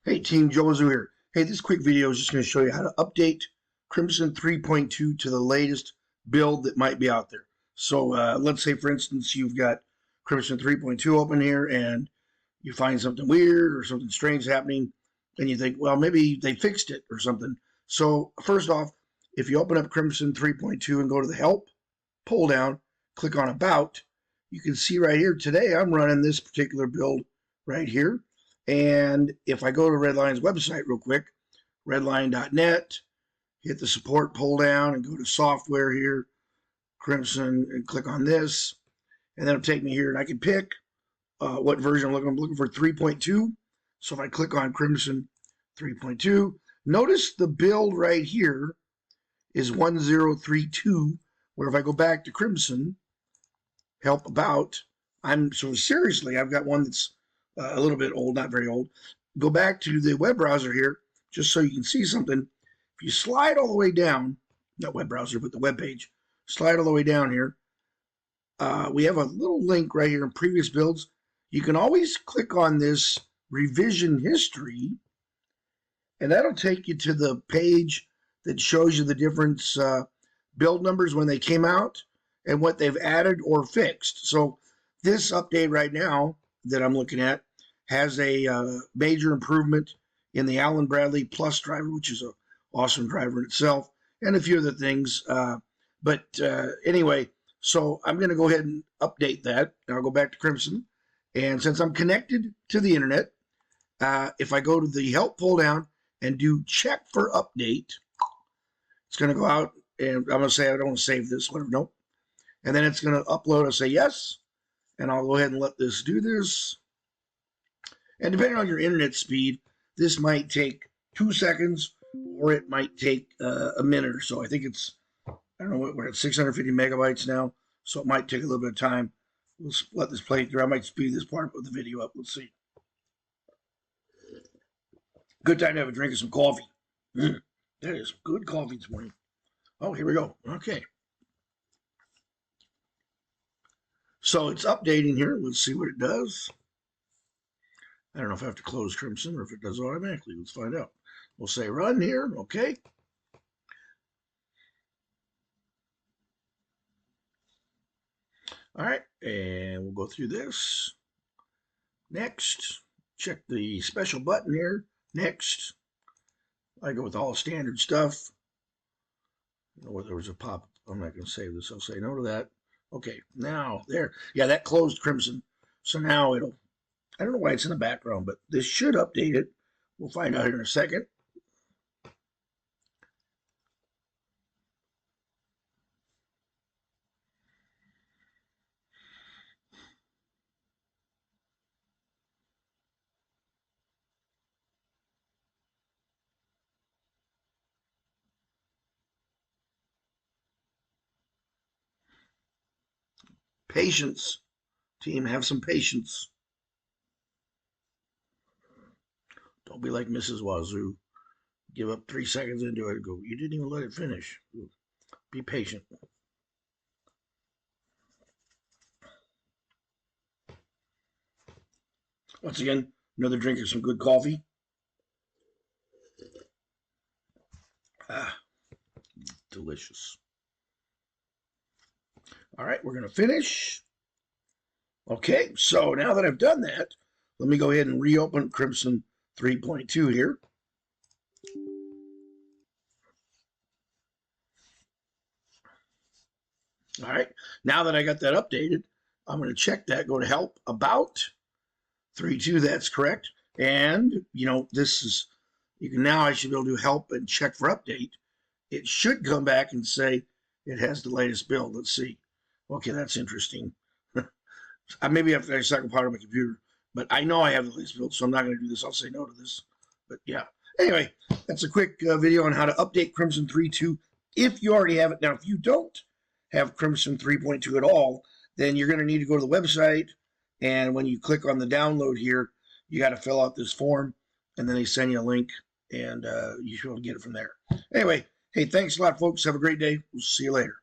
Hey team, Joe Wazoo here. Hey, this quick video is just going to show you how to update Crimson 3.2 to the latest build that might be out there. So let's say, for instance, you've got Crimson 3.2 open here and you find something weird or something strange happening and you think, well, maybe they fixed it or something. So first off, if you open up Crimson 3.2 and go to the Help, pull down, click on About, you can see right here today I'm running this particular build right here. And if I go to Redline's website real quick, redline.net, hit the support pull down and go to software here, Crimson, and click on this. And then it'll take me here and I can pick what version I'm looking. I'm looking for 3.2. So if I click on Crimson 3.2, notice the build right here is 1032, where if I go back to Crimson, Help About, so seriously, I've got one that's a little bit old, not very old. Go back to the web browser here, just so you can see something. If you slide all the way down, not web browser, but the web page, slide all the way down here, we have a little link right here in previous builds. You can always click on this revision history, and that'll take you to the page that shows you the different build numbers when they came out and what they've added or fixed. So this update right now that I'm looking at has a major improvement in the Allen Bradley Plus driver, which is an awesome driver in itself, and a few other things. Anyway, so I'm going to go ahead and update that. I'll go back to Crimson. And since I'm connected to the internet, if I go to the Help pull down and do check for update, it's going to go out, and I'm going to say I don't want to save this, whatever, nope. And then it's going to upload. I'll say yes, and I'll go ahead and let this do this. And depending on your internet speed, this might take 2 seconds or it might take a minute or so. I think it's, I don't know, we're at 650 megabytes now, so it might take a little bit of time. We'll let this play through. I might speed this part of the video up. Let's see. Good time to have a drink of some coffee. That is good coffee this morning. Oh, here we go. Okay. So it's updating here. Let's see what it does. I don't know if I have to close Crimson or if it does automatically. Let's find out. We'll say run here. Okay. All right. And we'll go through this. Next. Check the special button here. Next. I go with all standard stuff. Oh, there was a pop. I'm not going to save this. I'll say no to that. Okay, now there. Yeah, that closed Crimson. So now it'll, I don't know why it's in the background, but this should update it. We'll find out here in a second. Patience, team, have some patience. Don't be like Mrs. Wazoo. Give up 3 seconds into it and go, you didn't even let it finish. Be patient. Once again, another drink of some good coffee. Ah, delicious. All right, we're going to finish. Okay, so now that I've done that, let me go ahead and reopen Crimson 3.2 here. All right, now that I got that updated, I'm going to check that, go to Help, About, 3.2, that's correct. And, you know, this is, you can now, I should be able to Help and check for update. It should come back and say it has the latest build. Let's see. Okay, that's interesting. I maybe have to a second part of my computer, but I know I have the latest build, so I'm not going to do this. I'll say no to this. But yeah. Anyway, that's a quick video on how to update Crimson 3.2 if you already have it. Now, if you don't have Crimson 3.2 at all, then you're going to need to go to the website, and when you click on the download here, you got to fill out this form, and then they send you a link, and you should be able to get it from there. Anyway, hey, thanks a lot, folks. Have a great day. We'll see you later.